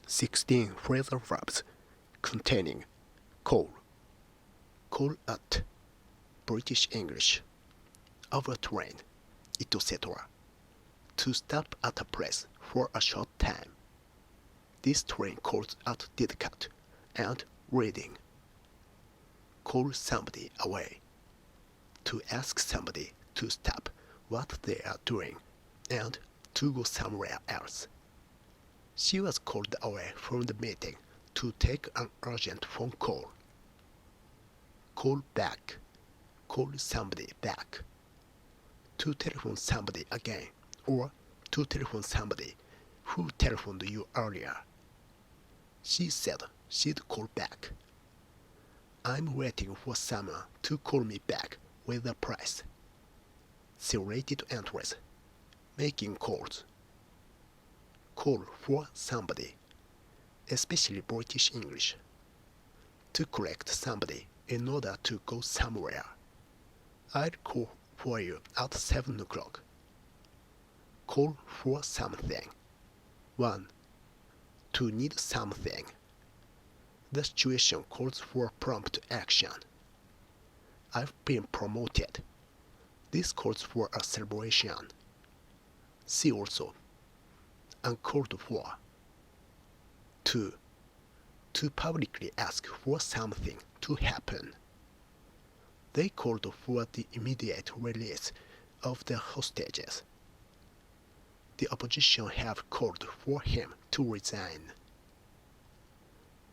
16 phrasal verbs containing call, call at, British English, of a train, etc. To stop at a place for a short time. This train calls at Didcot and Reading. Call somebody away. To ask somebody to stop what they are doing and to go somewhere else. She was called away from the meeting to take an urgent phone call. Call back. Call somebody back. To telephone somebody again, or to telephone somebody who telephoned you earlier. She said she'd call back. I'm waiting for someone to call me back with a price. Related entries. Making calls. Call for somebody, especially British English. To correct somebody in order to go somewhere. I'll call for you at 7 o'clock. Call for something. 1. To need something. The situation calls for prompt action. I've been promoted. This calls for a celebration. See also uncalled for. 2. To publicly ask for something to happen. They called for the immediate release of the hostages. The opposition have called for him to resign.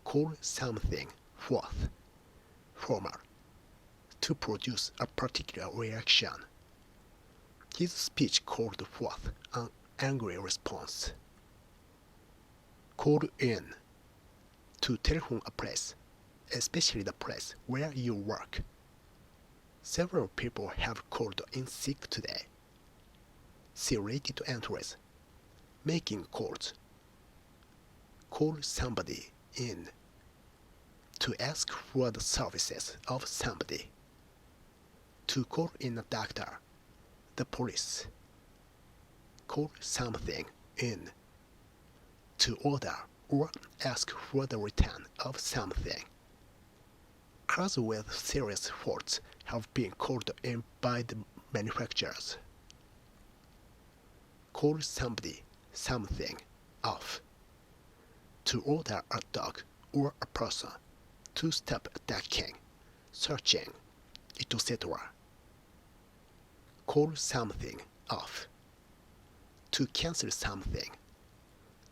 Call something forth, formal, to produce a particular reaction. His speech called forth an angry response. Call in. To telephone a place, especially the place where you work. Several people have called in sick today. See related entries. Making calls. Call somebody in. To ask for the services of somebody. To call in a doctor, the police. Call something in. To order or ask for the return of something. Cars with serious faults have been called in by the manufacturers. Call somebody, something, off. To order a dog or a person to stop attacking, searching, etc. Call something off. To cancel something.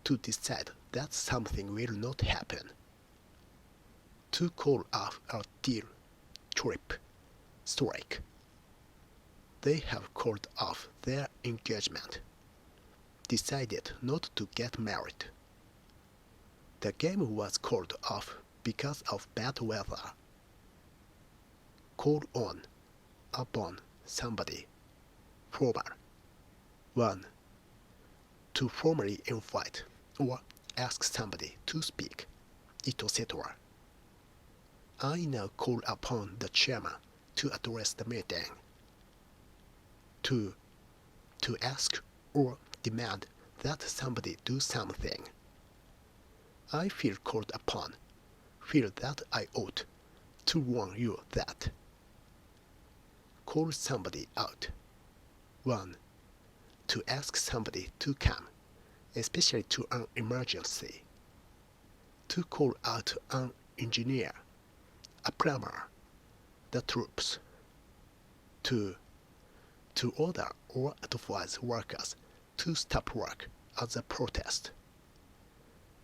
To decide that something will not happen. To call off a deal, trip, strike. They have called off their engagement. Decided not to get married. The game was called off because of bad weather. Call on, upon somebody, formal. 1. To formally invite or ask somebody to speak, etc. I now call upon the chairman to address the meeting. 2. To ask or demand that somebody do something. I feel called upon, feel that I ought to warn you that. Call somebody out. 1. To ask somebody to come, especially to an emergency. To call out an engineer, a plumber, the troops. 2. To order or advise workers to stop work as a protest.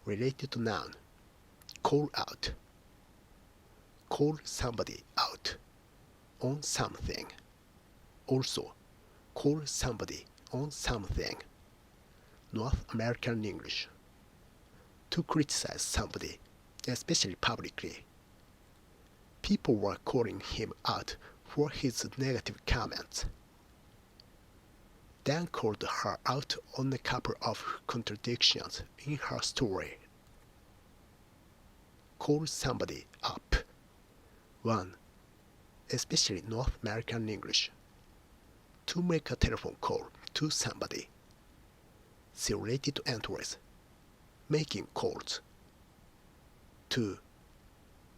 Related to noun, call out. Call somebody out on something. Also, call somebody on something. North American English. To criticize somebody, especially publicly. People were calling him out for his negative comments. Dan called her out on a couple of contradictions in her story. Call somebody up. 1. Especially North American English. To make a telephone call to somebody. See related entries. Making calls. 2.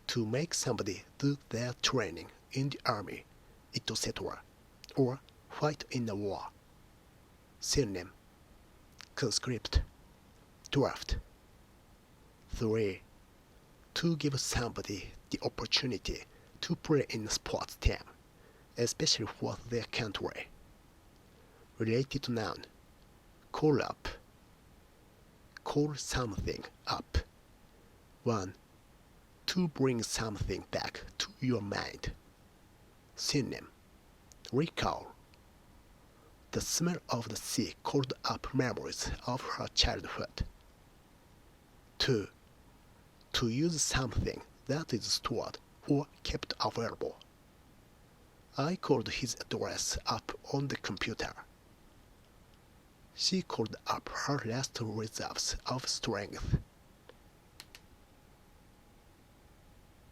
To make somebody do their training in the army, etc. or fight in a war. Synonym: conscript, draft. 3. To give somebody the opportunity to play in a sports team, especially for their country. Related noun: call up. Call something up. 1. To bring something back to your mind. Synonym: recall. The smell of the sea called up memories of her childhood. 2. To use something that is stored or kept available. I called his address up on the computer. She called up her last reserves of strength